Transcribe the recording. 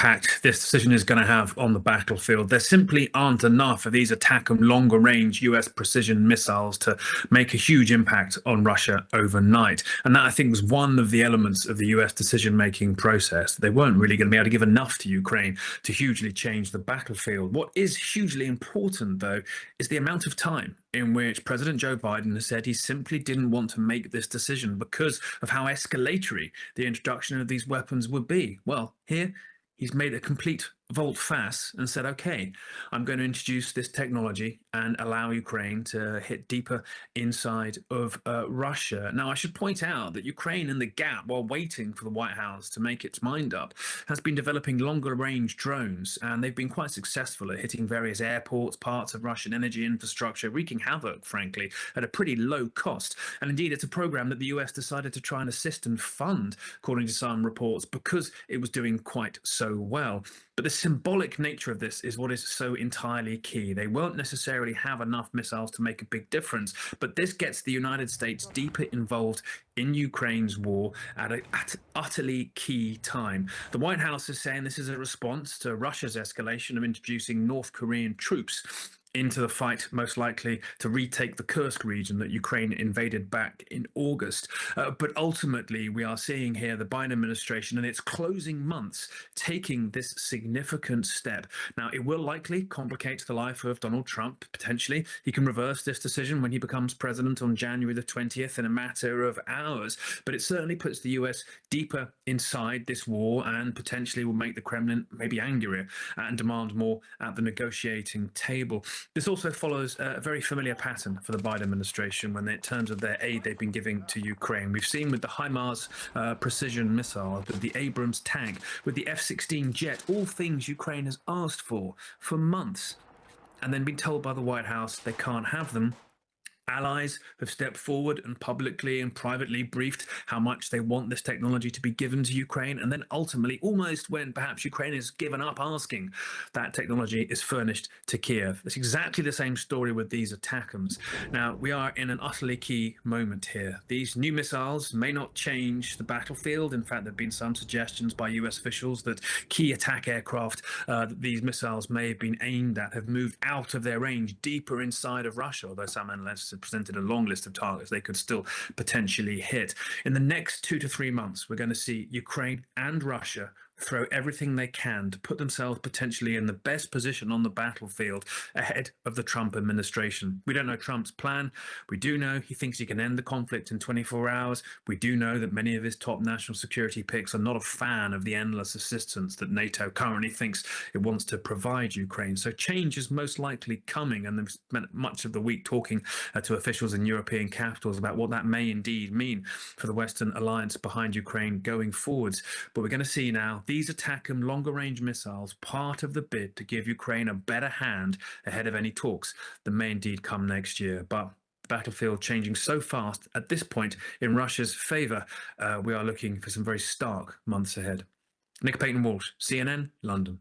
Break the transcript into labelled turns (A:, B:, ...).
A: impact this decision is going to have on the battlefield. There simply aren't enough of these ATACMS longer range US precision missiles to make a huge impact on Russia overnight. And that, I think, was one of the elements of the US decision making process. They weren't really going to be able to give enough to Ukraine to hugely change the battlefield. What is hugely important, though, is the amount of time in which President Joe Biden has said he simply didn't want to make this decision because of how escalatory the introduction of these weapons would be. Well, here he's made a complete volte-face and said, okay, I'm going to introduce this technology and allow Ukraine to hit deeper inside of Russia. Now, I should point out that Ukraine, in the gap, while waiting for the White House to make its mind up, has been developing longer range drones, and they've been quite successful at hitting various airports, parts of Russian energy infrastructure, wreaking havoc, frankly, at a pretty low cost. And indeed, it's a program that the US decided to try and assist and fund, according to some reports, because it was doing quite so well. But the symbolic nature of this is what is so entirely key. They won't necessarily have enough missiles to make a big difference, but this gets the United States deeper involved in Ukraine's war at an utterly key time. The White House is saying this is a response to Russia's escalation of introducing North Korean troops into the fight, most likely to retake the Kursk region that Ukraine invaded back in August. But ultimately, we are seeing here the Biden administration in its closing months taking this significant step. Now, it will likely complicate the life of Donald Trump, potentially. He can reverse this decision when he becomes president on January the 20th in a matter of hours. But it certainly puts the US deeper inside this war and potentially will make the Kremlin maybe angrier and demand more at the negotiating table. This also follows a very familiar pattern for the Biden administration when in terms of their aid they've been giving to Ukraine. We've seen with the HIMARS precision missile, with the Abrams tank, with the F-16 jet, all things Ukraine has asked for months, and then been told by the White House they can't have them. Allies have stepped forward and publicly and privately briefed how much they want this technology to be given to Ukraine, and then ultimately, almost when perhaps Ukraine has given up asking, that technology is furnished to Kiev. It's exactly the same story with these ATACMS. Now, we are in an utterly key moment here. These new missiles may not change the battlefield. In fact, there have been some suggestions by US officials that key attack aircraft that these missiles may have been aimed at have moved out of their range deeper inside of Russia, although some analysts presented a long list of targets they could still potentially hit. In the next 2 to 3 months, we're going to see Ukraine and Russia throw everything they can to put themselves potentially in the best position on the battlefield ahead of the Trump administration. We don't know Trump's plan. We do know he thinks he can end the conflict in 24 hours. We do know that many of his top national security picks are not a fan of the endless assistance that NATO currently thinks it wants to provide Ukraine. So change is most likely coming, and they've spent much of the week talking to officials in European capitals about what that may indeed mean for the Western alliance behind Ukraine going forwards. But we're going to see now these ATACMS longer-range missiles part of the bid to give Ukraine a better hand ahead of any talks that may indeed come next year. But the battlefield changing so fast at this point in Russia's favour, we are looking for some very stark months ahead. Nick Payton-Walsh, CNN, London.